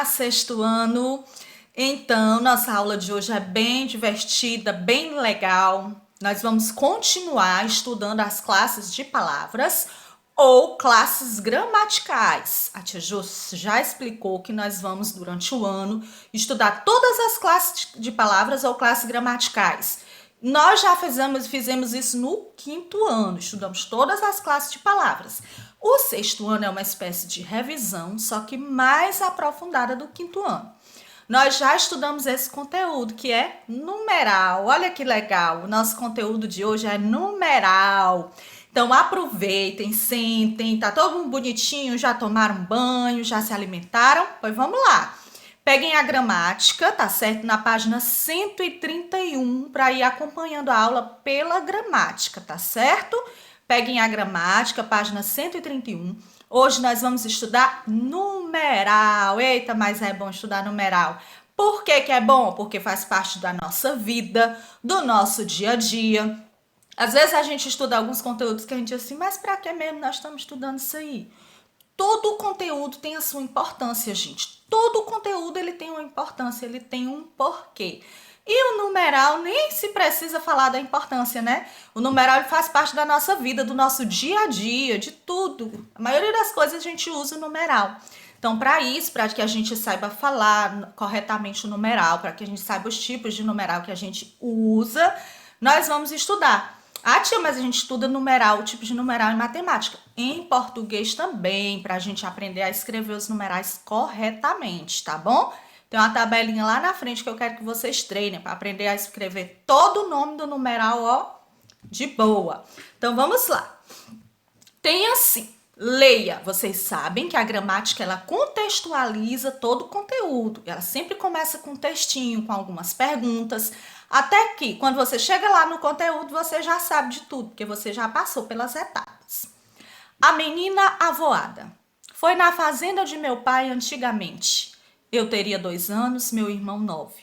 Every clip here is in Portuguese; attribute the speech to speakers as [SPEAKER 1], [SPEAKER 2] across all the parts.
[SPEAKER 1] sexto ano. Então, nossa aula de hoje é bem divertida, bem legal. Nós vamos continuar estudando as classes de palavras ou classes gramaticais. A tia Jus já explicou que nós vamos, durante o ano, estudar todas as classes de palavras ou classes gramaticais. Nós já fizemos isso no quinto ano, estudamos todas as classes de palavras. O sexto ano é uma espécie de revisão, só que mais aprofundada do quinto ano. Nós já estudamos esse conteúdo, que é numeral. Olha que legal, o nosso conteúdo de hoje é numeral. Então aproveitem, sentem, tá todo mundo bonitinho, já tomaram banho, já se alimentaram? Pois vamos lá. Peguem a gramática, tá certo? Na página 131, para ir acompanhando a aula pela gramática, tá certo? Peguem a gramática, página 131. Hoje nós vamos estudar numeral. Eita, mas é bom estudar numeral. Por que que é bom? Porque faz parte da nossa vida, do nosso dia a dia. Às vezes a gente estuda alguns conteúdos que a gente diz assim, mas para que mesmo nós estamos estudando isso aí? Todo o conteúdo tem a sua importância, gente. Todo o conteúdo ele tem uma importância, ele tem um porquê. E o numeral nem se precisa falar da importância, né? O numeral ele faz parte da nossa vida, do nosso dia a dia, de tudo. A maioria das coisas a gente usa o numeral. Então, para isso, para que a gente saiba falar corretamente o numeral, para que a gente saiba os tipos de numeral que a gente usa, nós vamos estudar. Ah, tia, mas a gente estuda numeral, o tipo de numeral em matemática. Em português também, para a gente aprender a escrever os numerais corretamente, tá bom? Tem uma tabelinha lá na frente que eu quero que vocês treinem para aprender a escrever todo o nome do numeral, ó, de boa. Então, vamos lá. Tem assim, leia. Vocês sabem que a gramática, ela contextualiza todo o conteúdo. Ela sempre começa com um textinho, com algumas perguntas, até que, quando você chega lá no conteúdo, você já sabe de tudo, porque você já passou pelas etapas. A menina avoada. Foi na fazenda de meu pai antigamente. Eu teria 2 anos, meu irmão 9.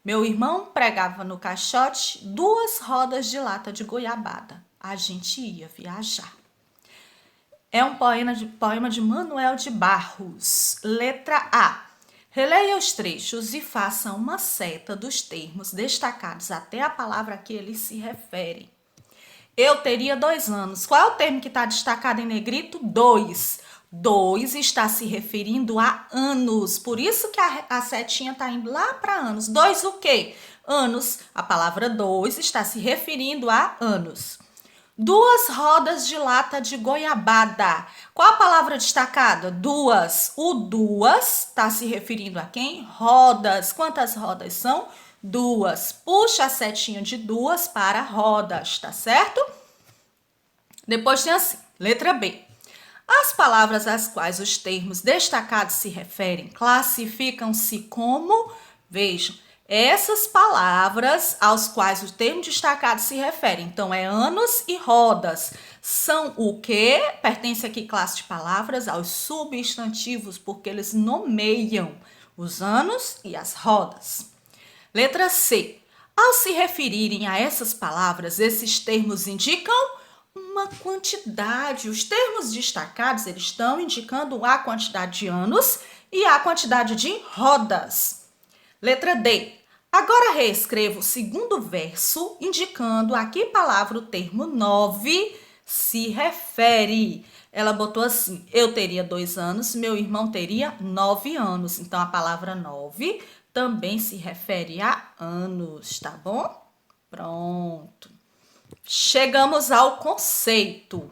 [SPEAKER 1] Meu irmão pregava no caixote 2 rodas de lata de goiabada. A gente ia viajar. É um poema de Manuel de Barros. Letra A. Releia os trechos e faça uma seta dos termos destacados até a palavra a que eles se referem. Eu teria 2 anos. Qual é o termo que está destacado em negrito? 2. 2 está se referindo a anos. Por isso que a setinha está indo lá para anos. 2 o quê? Anos. A palavra 2 está se referindo a anos. 2 rodas de lata de goiabada. Qual a palavra destacada? 2. O 2 está se referindo a quem? Rodas. Quantas rodas são? 2. Puxa a setinha de 2 para rodas, tá certo? Depois tem assim, letra B. As palavras às quais os termos destacados se referem classificam-se como, vejam, essas palavras aos quais o termo destacado se refere. Então, é anos e rodas. São o quê? Pertence aqui classe de palavras aos substantivos, porque eles nomeiam os anos e as rodas. Letra C. Ao se referirem a essas palavras, esses termos indicam uma quantidade. Os termos destacados, eles estão indicando a quantidade de anos e a quantidade de rodas. Letra D. Agora reescreva o segundo verso, indicando a que palavra o termo 9 se refere. Ela botou assim, eu teria 2 anos, meu irmão teria 9 anos. Então, a palavra 9 também se refere a anos, tá bom? Pronto. Chegamos ao conceito.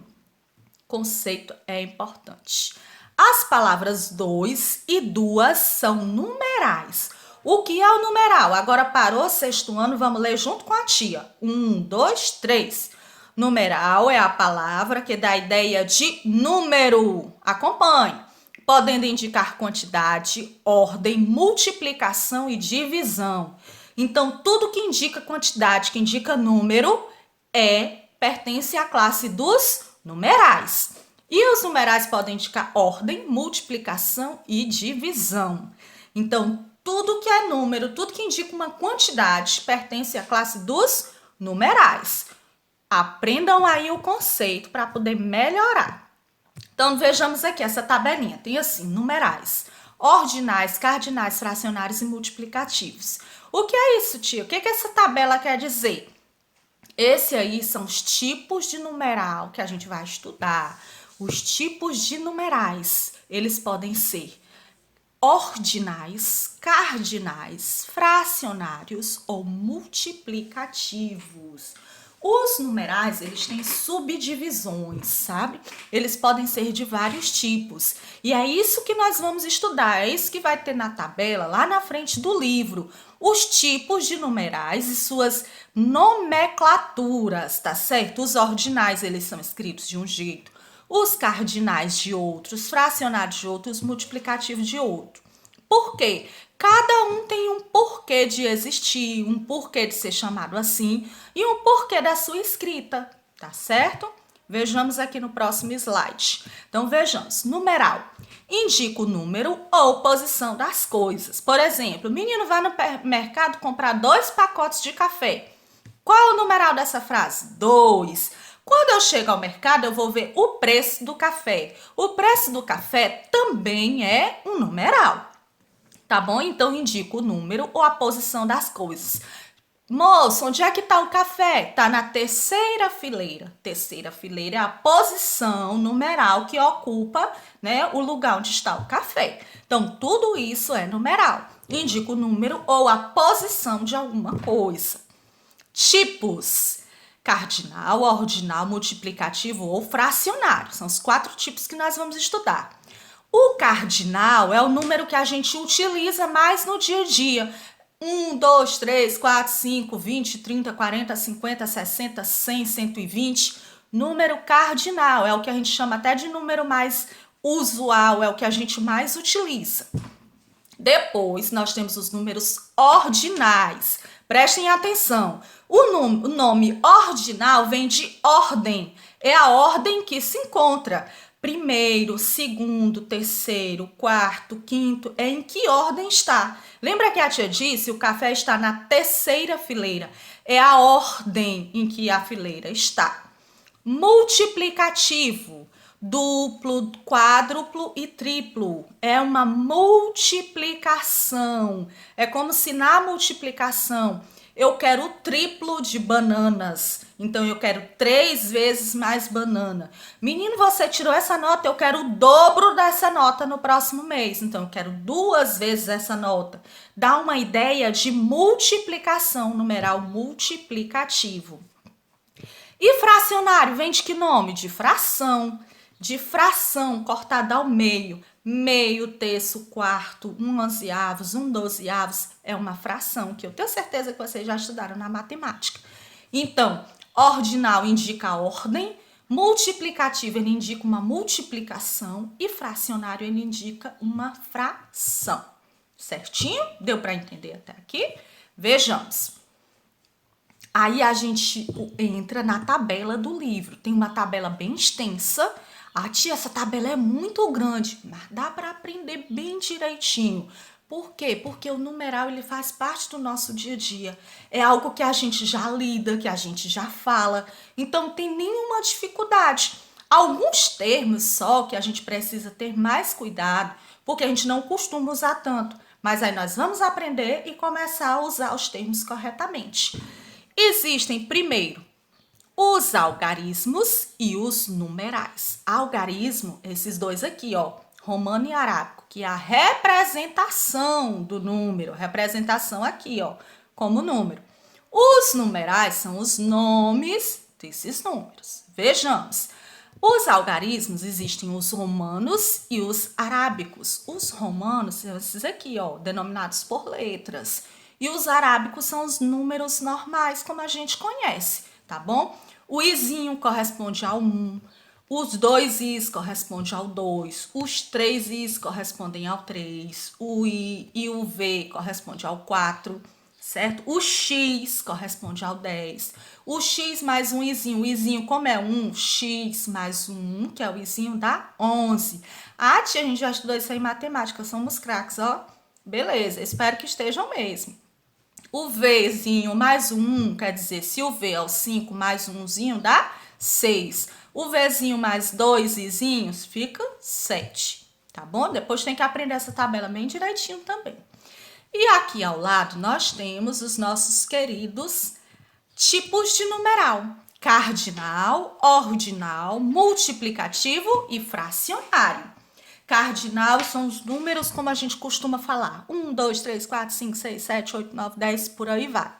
[SPEAKER 1] Conceito é importante. As palavras 2 e 2 são numerais. O que é o numeral? Agora parou o sexto ano, vamos ler junto com a tia. 1, 2, 3. Numeral é a palavra que dá a ideia de número. Acompanhe. Podendo indicar quantidade, ordem, multiplicação e divisão. Então, tudo que indica quantidade, que indica número, pertence à classe dos numerais. E os numerais podem indicar ordem, multiplicação e divisão. Então, tudo que é número, tudo que indica uma quantidade, pertence à classe dos numerais. Aprendam aí o conceito para poder melhorar. Então, vejamos aqui essa tabelinha. Tem assim, numerais. ordinais, cardinais, fracionários e multiplicativos. O que é isso, tia? O que essa tabela quer dizer? Esse aí são os tipos de numeral que a gente vai estudar. Os tipos de numerais, eles podem ser ordinais, cardinais, fracionários ou multiplicativos. Os numerais, eles têm subdivisões, sabe? Eles podem ser de vários tipos. E é isso que nós vamos estudar, é isso que vai ter na tabela, lá na frente do livro. Os tipos de numerais e suas nomenclaturas, tá certo? Os ordinais, eles são escritos de um jeito, os cardinais de outros, fracionários de outros, multiplicativos de outro. Por quê? Cada um tem um porquê de existir, um porquê de ser chamado assim e um porquê da sua escrita, tá certo? Vejamos aqui no próximo slide. Então, vejamos. Numeral indica o número ou posição das coisas. Por exemplo, o menino vai no mercado comprar 2 pacotes de café. Qual é o numeral dessa frase? 2. Quando eu chego ao mercado, eu vou ver o preço do café. O preço do café também é um numeral. Tá bom? Então, indica o número ou a posição das coisas. Moço, onde é que tá o café? Tá na terceira fileira. Terceira fileira é a posição numeral que ocupa, né, o lugar onde está o café. Então, tudo isso é numeral. Indica o número ou a posição de alguma coisa. Tipos: cardinal, ordinal, multiplicativo ou fracionário. São os 4 tipos que nós vamos estudar. O cardinal é o número que a gente utiliza mais no dia a dia. 1, 2, 3, 4, 5, 20, 30, 40, 50, 60, 100, 120. Número cardinal é o que a gente chama até de número mais usual, é o que a gente mais utiliza. Depois, nós temos os números ordinais. Prestem atenção. O nome ordinal vem de ordem. É a ordem que se encontra. Primeiro, segundo, terceiro, quarto, quinto, é em que ordem está. Lembra que a tia disse? O café está na terceira fileira. É a ordem em que a fileira está. Multiplicativo: duplo, quádruplo e triplo. É uma multiplicação. É como se na multiplicação eu quero o triplo de bananas. Então, eu quero 3 vezes mais banana. Menino, você tirou essa nota, eu quero o dobro dessa nota no próximo mês. Então, eu quero 2 vezes essa nota. Dá uma ideia de multiplicação, numeral multiplicativo. E fracionário vem de que nome? De fração. De fração cortada ao meio. Meio, terço, quarto, 1/11, 1/12 é uma fração, que eu tenho certeza que vocês já estudaram na matemática. Então, ordinal indica a ordem, multiplicativo ele indica uma multiplicação e fracionário ele indica uma fração. Certinho? Deu para entender até aqui? Vejamos. Aí a gente entra na tabela do livro. Tem uma tabela bem extensa. Ah, tia, essa tabela é muito grande, mas dá para aprender bem direitinho. Por quê? Porque o numeral ele faz parte do nosso dia a dia. É algo que a gente já lida, que a gente já fala. Então, não tem nenhuma dificuldade. Alguns termos só que a gente precisa ter mais cuidado, porque a gente não costuma usar tanto. Mas aí nós vamos aprender e começar a usar os termos corretamente. Existem, primeiro, os algarismos e os numerais. Algarismo, esses dois aqui, ó, romano e arábico, que é a representação do número, representação aqui, ó, como número. Os numerais são os nomes desses números. Vejamos. Os algarismos existem os romanos e os arábicos. Os romanos são esses aqui, ó, denominados por letras. E os arábicos são os números normais, como a gente conhece, tá bom? O izinho corresponde ao 1, os 2 is correspondem ao 2, os 3 is correspondem ao 3, o i e o v correspondem ao 4, certo? O x corresponde ao 10, o x mais um izinho, o izinho como é 1, x mais 1, que é o izinho dá 11. Ah, tia, a gente já estudou isso aí em matemática, somos craques, ó. Beleza, espero que estejam mesmo. O Vzinho mais 1, quer dizer, se o V é o 5 mais 1zinho dá 6. O Vzinho mais 2 izinhos fica 7. tá bom? Depois tem que aprender essa tabela bem direitinho também. E aqui ao lado nós temos os nossos queridos tipos de numeral: cardinal, ordinal, multiplicativo e fracionário. Cardinal são os números como a gente costuma falar: 1, 2, 3, 4, 5, 6, 7, 8, 9, 10, por aí vai.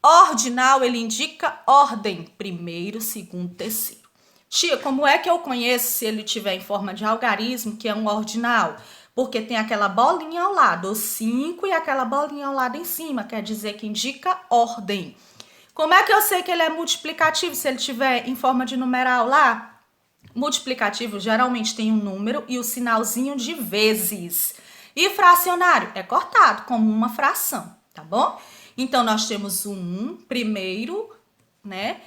[SPEAKER 1] Ordinal, ele indica ordem: primeiro, segundo, terceiro. Tia, como é que eu conheço se ele tiver em forma de algarismo, que é um ordinal? Porque tem aquela bolinha ao lado, o 5 e aquela bolinha ao lado em cima, quer dizer que indica ordem. Como é que eu sei que ele é multiplicativo se ele tiver em forma de numeral lá? Multiplicativo geralmente tem um número e o sinalzinho de vezes. E fracionário é cortado como uma fração, tá bom? Então, nós temos o 1 primeiro, né?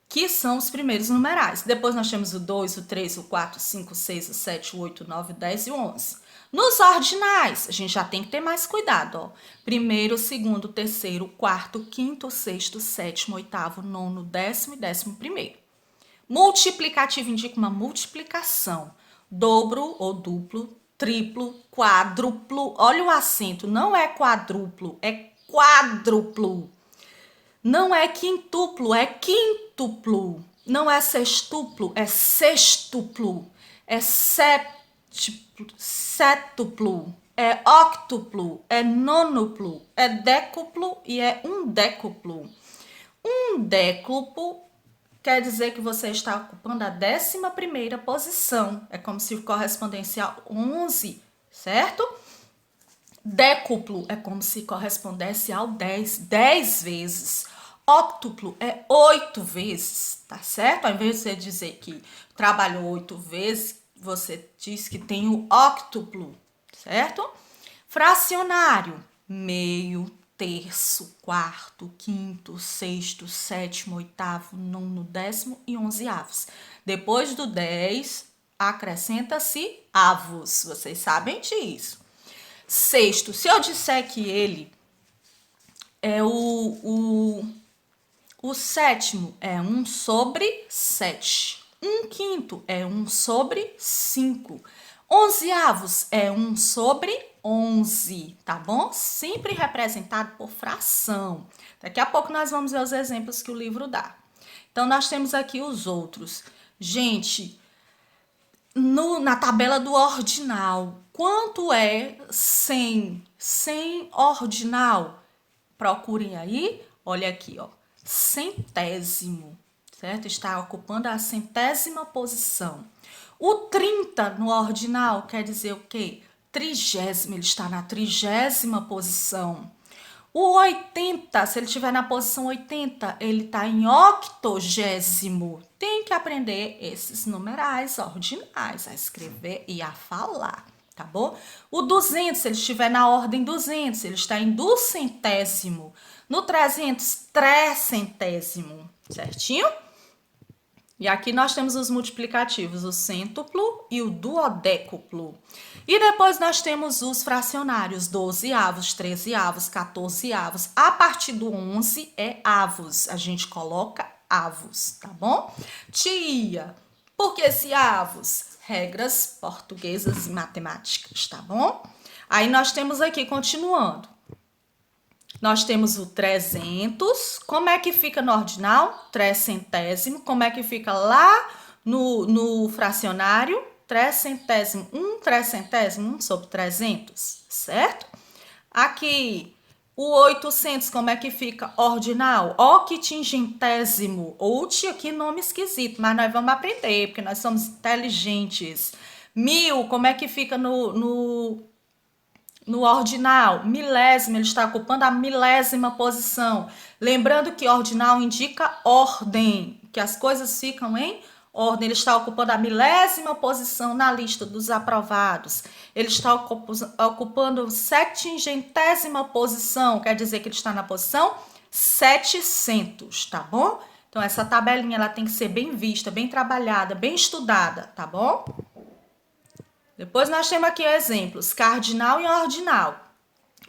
[SPEAKER 1] Que são os primeiros numerais. Depois nós temos o 2, o 3, o 4, o 5, o 6, o 7, o 8, o 9, o 10 e o 11. Nos ordinais, a gente já tem que ter mais cuidado, ó. Primeiro, segundo, terceiro, quarto, quinto, sexto, sétimo, oitavo, nono, décimo e 11º. Multiplicativo indica uma multiplicação. Dobro ou duplo, triplo, quádruplo. Olha o acento, não é quadruplo, é quádruplo. Não é quintuplo, é quíntuplo. Não é sextuplo, é sextuplo. É sétuplo, é octuplo, é nonuplo, é décuplo e é undécuplo. Um décuplo quer dizer que você está ocupando a 11ª posição. É como se correspondesse a 11, certo? Décuplo é como se correspondesse ao 10, 10 vezes. Octuplo é 8 vezes, tá certo? Ao invés de você dizer que trabalhou 8 vezes, você diz que tem o octuplo, certo? Fracionário: meio, terço, quarto, quinto, sexto, sétimo, oitavo, nono, décimo e 11avos. Depois do 10, acrescenta-se avos. Vocês sabem disso. Sexto, se eu disser que ele é o sétimo, é 1 sobre 7. 1/5 é 1 sobre 5. 11avos é 1 sobre 11, tá bom? Sempre representado por fração. Daqui a pouco nós vamos ver os exemplos que o livro dá. Então, nós temos aqui os outros. Gente, na tabela do ordinal, quanto é 100? 100 ordinal. Procurem aí, olha aqui, ó. Centésimo, certo? Está ocupando a 100ª posição. O 30 no ordinal quer dizer o quê? 30º, ele está na 30ª posição. O 80, se ele estiver na posição 80, ele está em 80º. Tem que aprender esses numerais ordinais, a escrever e a falar, tá bom? O 200, se ele estiver na ordem 200, ele está em 200º. No 300, 300º, certinho? E aqui nós temos os multiplicativos, o cêntuplo e o duodécuplo. E depois nós temos os fracionários, 12avos, 13avos, 14avos. A partir do 11 é avos, a gente coloca avos, tá bom? Tia, por que esse avos? Regras portuguesas e matemáticas, tá bom? Aí nós temos aqui, continuando. Nós temos o 300, como é que fica no ordinal? 300º, como é que fica lá no fracionário? 300º, 1/300, 1 sobre 300, certo? Aqui, o 800, como é que fica? Ordinal, octingentésimo, ou tia, que nome esquisito, mas nós vamos aprender, porque nós somos inteligentes. 1000, como é que fica no ordinal? Milésimo, ele está ocupando a 1000ª posição. Lembrando que ordinal indica ordem, que as coisas ficam em ordem. Ele está ocupando a 1000ª posição na lista dos aprovados. Ele está ocupando a 700ª posição, quer dizer que ele está na posição 700, tá bom? Então, essa tabelinha ela tem que ser bem vista, bem trabalhada, bem estudada, tá bom? Depois nós temos aqui exemplos, cardinal e ordinal.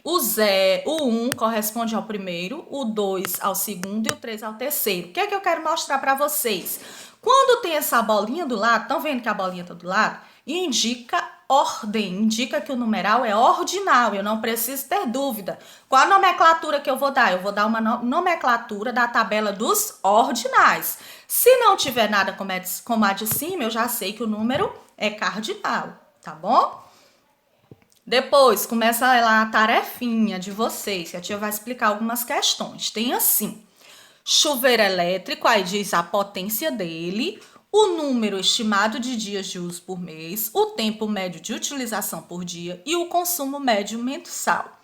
[SPEAKER 1] O 1 corresponde ao primeiro, o 2 ao segundo e o 3 ao terceiro. O que é que eu quero mostrar para vocês? Quando tem essa bolinha do lado, estão vendo que a bolinha está do lado? Indica ordem, indica que o numeral é ordinal, eu não preciso ter dúvida. Qual a nomenclatura que eu vou dar? Eu vou dar uma nomenclatura da tabela dos ordinais. Se não tiver nada como a de cima, eu já sei que o número é cardinal, tá bom? Depois, começa lá a tarefinha de vocês, que a tia vai explicar algumas questões. Tem assim, chuveiro elétrico, aí diz a potência dele, o número estimado de dias de uso por mês, o tempo médio de utilização por dia e o consumo médio mensal.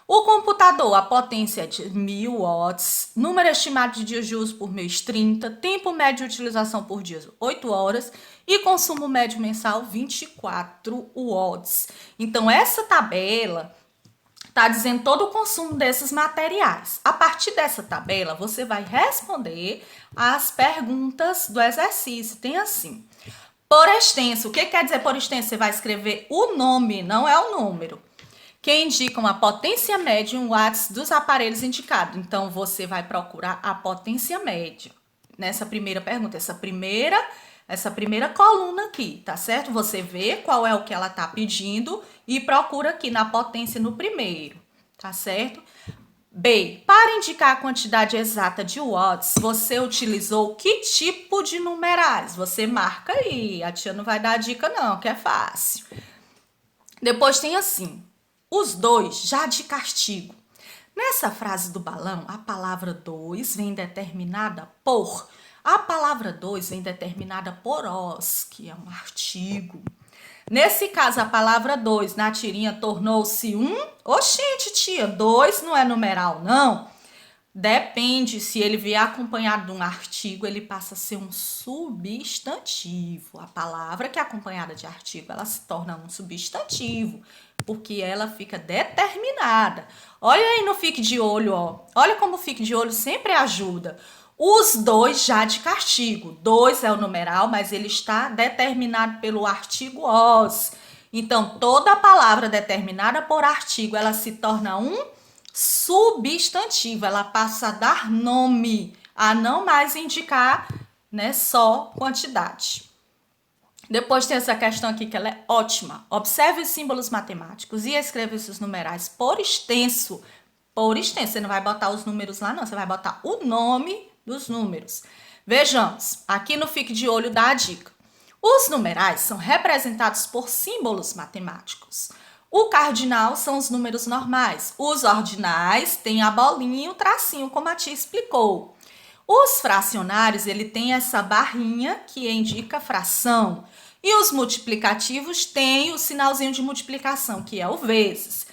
[SPEAKER 1] O computador, a potência é de 1000 watts, número estimado de dias de uso por mês 30, tempo médio de utilização por dia 8 horas e consumo médio mensal 24 watts. Então, essa tabela está dizendo todo o consumo desses materiais. A partir dessa tabela, você vai responder as perguntas do exercício. Tem assim, por extenso. O que quer dizer por extenso? Você vai escrever o nome, não é o número, que indicam a potência média em watts dos aparelhos indicados. Então, você vai procurar a potência média nessa primeira pergunta, essa primeira coluna aqui, tá certo? Você vê qual é o que ela tá pedindo e procura aqui na potência no primeiro, tá certo? B, para indicar a quantidade exata de watts, você utilizou que tipo de numerais? Você marca aí, a tia não vai dar dica não, que é fácil. Depois tem assim, os dois já de castigo. Nessa frase do balão, a palavra dois vem determinada por... A palavra dois vem determinada por os, que é um artigo. Nesse caso, a palavra dois na tirinha tornou-se um... Oxente, tia, dois não é numeral, não. Depende, se ele vier acompanhado de um artigo, ele passa a ser um substantivo. A palavra que é acompanhada de artigo, ela se torna um substantivo, porque ela fica determinada. Olha aí no Fique de Olho, ó. Olha como o Fique de Olho sempre ajuda. Os dois já de castigo. Dois é o numeral, mas ele está determinado pelo artigo os. Então, toda palavra determinada por artigo, ela se torna um substantivo. Ela passa a dar nome, a não mais indicar, né, só quantidade. Depois tem essa questão aqui que ela é ótima. Observe os símbolos matemáticos e escreva esses numerais por extenso. Por extenso. Você não vai botar os números lá, não. Você vai botar o nome dos números. Vejamos. Aqui no Fique de Olho dá a dica. Os numerais são representados por símbolos matemáticos. O cardinal são os números normais. Os ordinais têm a bolinha e o tracinho, como a tia explicou. Os fracionários, ele tem essa barrinha que indica fração. E os multiplicativos têm o sinalzinho de multiplicação, que é o vezes.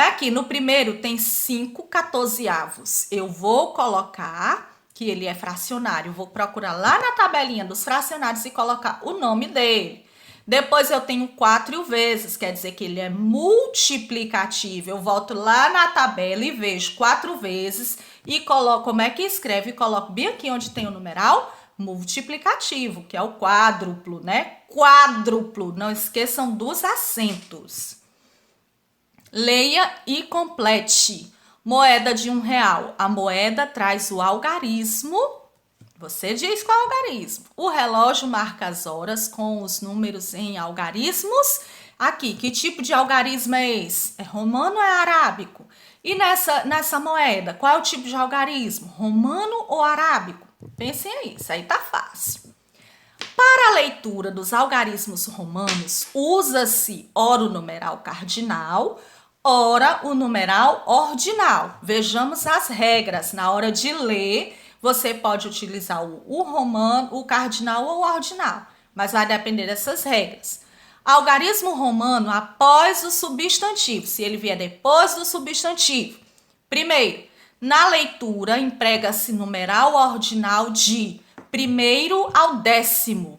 [SPEAKER 1] Aqui no primeiro tem 5 quatorzeavos. Eu vou colocar que ele é fracionário. Vou procurar lá na tabelinha dos fracionários e colocar o nome dele. Depois eu tenho 4 e o vezes, quer dizer que ele é multiplicativo. Eu volto lá na tabela e vejo 4 vezes e coloco, como é que escreve? Coloco bem aqui onde tem o numeral multiplicativo, que é o quádruplo, né? Quádruplo, não esqueçam dos acentos. Leia e complete. Moeda de R$1. A moeda traz o algarismo. Você diz qual é o algarismo. O relógio marca as horas com os números em algarismos. Aqui, que tipo de algarismo é esse? É romano ou é arábico? E nessa moeda, qual é o tipo de algarismo? Romano ou arábico? Pensem aí, isso aí tá fácil. Para a leitura dos algarismos romanos, usa-se ora o numeral cardinal, ora o numeral ordinal. Vejamos as regras. Na hora de ler, você pode utilizar o romano, o cardinal ou o ordinal, mas vai depender dessas regras. Algarismo romano após o substantivo, se ele vier depois do substantivo. Primeiro, na leitura, emprega-se numeral ordinal de primeiro ao 10º.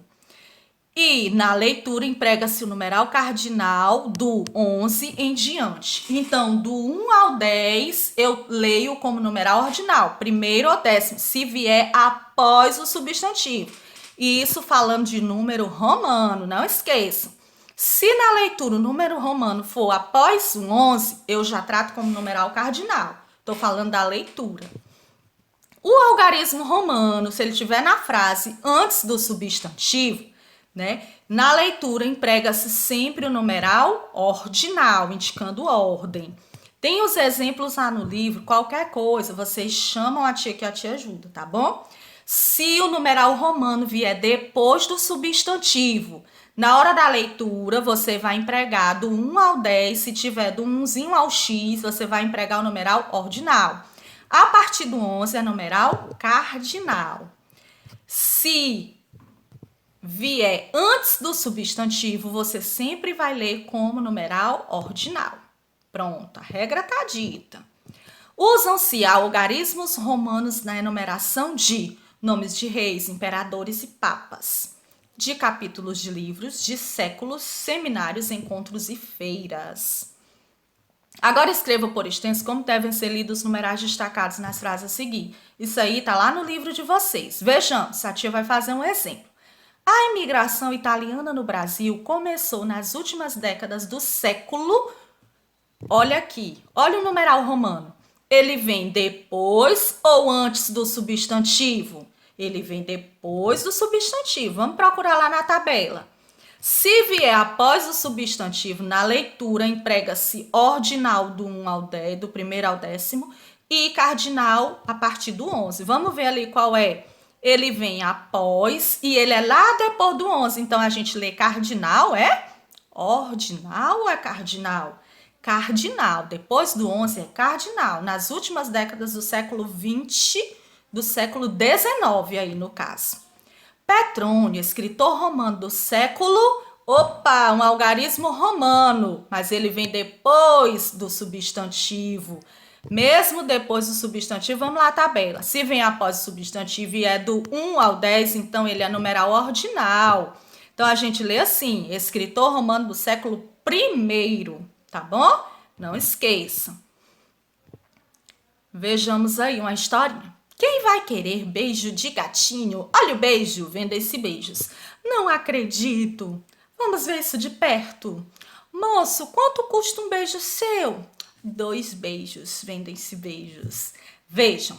[SPEAKER 1] E na leitura, emprega-se o numeral cardinal do 11 em diante. Então, do 1 ao 10, eu leio como numeral ordinal, primeiro ao 10º, se vier após o substantivo. E isso falando de número romano, não esqueçam. Se na leitura o número romano for após o 11, eu já trato como numeral cardinal. Estou falando da leitura. O algarismo romano, se ele estiver na frase antes do substantivo, né? Na leitura, emprega-se sempre o numeral ordinal, indicando ordem. Tem os exemplos lá no livro, qualquer coisa, vocês chamam a tia que a tia ajuda, tá bom? Se o numeral romano vier depois do substantivo, na hora da leitura, você vai empregar do 1 ao 10, se tiver do 1zinho ao x, você vai empregar o numeral ordinal. A partir do 11 é numeral cardinal. Se vier antes do substantivo, você sempre vai ler como numeral ordinal. Pronto, a regra está dita. Usam-se algarismos romanos na enumeração de nomes de reis, imperadores e papas, de capítulos de livros, de séculos, seminários, encontros e feiras. Agora escreva por extenso como devem ser lidos os numerais destacados nas frases a seguir. Isso aí tá lá no livro de vocês. Vejamos, a tia vai fazer um exemplo. A imigração italiana no Brasil começou nas últimas décadas do século. Olha aqui, olha o numeral romano. Ele vem depois ou antes do substantivo? Ele vem depois do substantivo. Vamos procurar lá na tabela. Se vier após o substantivo, na leitura, emprega-se ordinal do 1 ao 10, do primeiro ao 10º, e cardinal a partir do 11. Vamos ver ali qual é. Ele vem após e ele é lá depois do 11. Então, a gente lê cardinal, é? Ordinal ou é cardinal? Cardinal. Depois do 11 é cardinal. Nas últimas décadas do século 20, do século 19 aí no caso. Petrônio, escritor romano do século, um algarismo romano, mas ele vem depois do substantivo. Mesmo depois do substantivo, vamos lá a tabela. Se vem após o substantivo e é do 1 ao 10, então ele é numeral ordinal. Então a gente lê assim, escritor romano do século I, tá bom? Não esqueçam. Vejamos aí uma historinha. Quem vai querer beijo de gatinho? Olha o beijo, venda-se beijos. Não acredito. Vamos ver isso de perto. Moço, quanto custa um beijo seu? 2 beijos, vendem-se beijos. Vejam,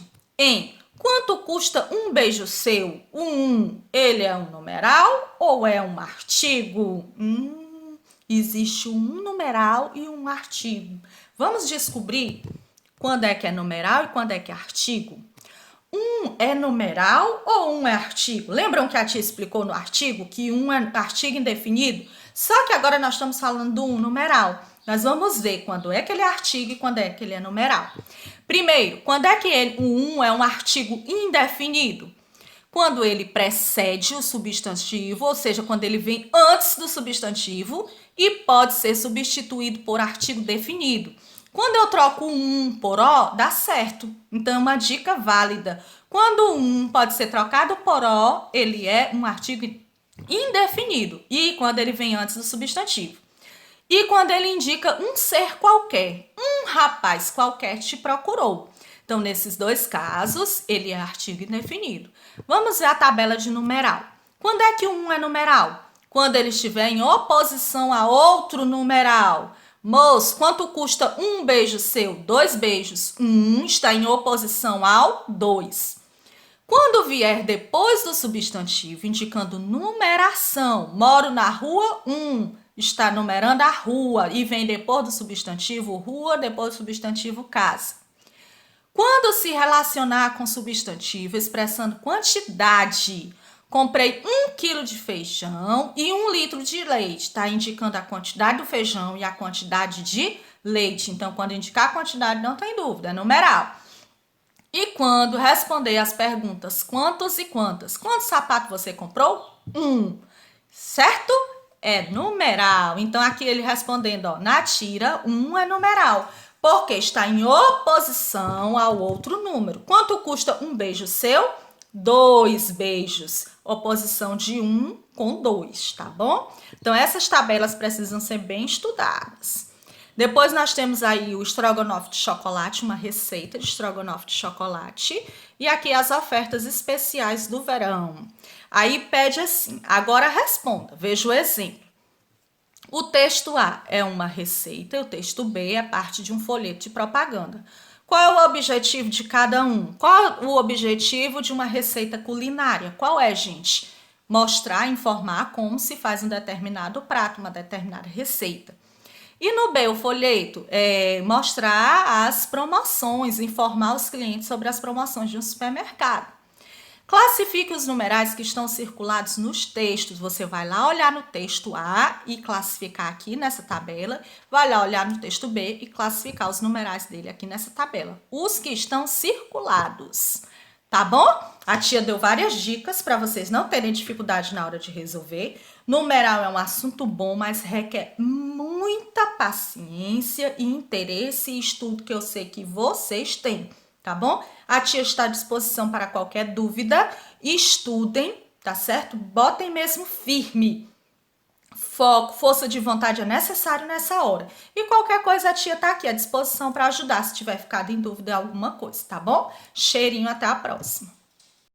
[SPEAKER 1] quanto custa um beijo seu? Ele é um numeral ou é um artigo? Existe um numeral e um artigo. Vamos descobrir quando é que é numeral e quando é que é artigo? É numeral ou é artigo? Lembram que a tia explicou no artigo que é artigo indefinido? Só que agora nós estamos falando do numeral. Nós vamos ver quando é que ele é artigo e quando é que ele é numeral. Primeiro, quando é que o é um artigo indefinido? Quando ele precede o substantivo, ou seja, quando ele vem antes do substantivo e pode ser substituído por artigo definido. Quando eu troco o por o, dá certo. Então, é uma dica válida. Quando o pode ser trocado por o, ele é um artigo indefinido. E quando ele vem antes do substantivo. E quando ele indica um ser qualquer. Um rapaz qualquer te procurou. Então, nesses dois casos, ele é artigo indefinido. Vamos ver a tabela de numeral. Quando é que o é numeral? Quando ele estiver em oposição a outro numeral. Moço, quanto custa um beijo seu? 2 beijos. Está em oposição ao 2. Quando vier depois do substantivo, indicando numeração, moro na rua 1, está numerando a rua e vem depois do substantivo rua, depois do substantivo casa. Quando se relacionar com substantivo, expressando quantidade, comprei 1 quilo de feijão e 1 litro de leite. Está indicando a quantidade do feijão e a quantidade de leite. Então, quando indicar a quantidade, não tem dúvida, é numeral. E quando responder as perguntas quantos e quantas, quantos sapatos você comprou? 1. Certo? É numeral. Então, aqui ele respondendo, ó, na tira, 1 é numeral. Porque está em oposição ao outro número. Quanto custa um beijo seu? 2 beijos. Oposição de 1 com 2, tá bom? Então, essas tabelas precisam ser bem estudadas. Depois nós temos aí o estrogonofe de chocolate, uma receita de estrogonofe de chocolate. E aqui as ofertas especiais do verão. Aí pede assim, agora responda, veja o exemplo. O texto A é uma receita e o texto B é parte de um folheto de propaganda. Qual é o objetivo de cada um? Qual é o objetivo de uma receita culinária? Qual é, gente? mostrar, informar como se faz um determinado prato, uma determinada receita. E no B, o folheto, mostrar as promoções, informar os clientes sobre as promoções de um supermercado. Classifique os numerais que estão circulados nos textos. Você vai lá olhar no texto A e classificar aqui nessa tabela. Vai lá olhar no texto B e classificar os numerais dele aqui nessa tabela. Os que estão circulados. Tá bom? A tia deu várias dicas para vocês não terem dificuldade na hora de resolver. Numeral é um assunto bom, mas requer muita paciência e interesse e estudo que eu sei que vocês têm. Tá bom? A tia está à disposição para qualquer dúvida. Estudem, tá certo? Botem mesmo firme. Foco, força de vontade é necessário nessa hora. E qualquer coisa a tia tá aqui à disposição para ajudar se tiver ficado em dúvida em alguma coisa, tá bom? Cheirinho, até a próxima.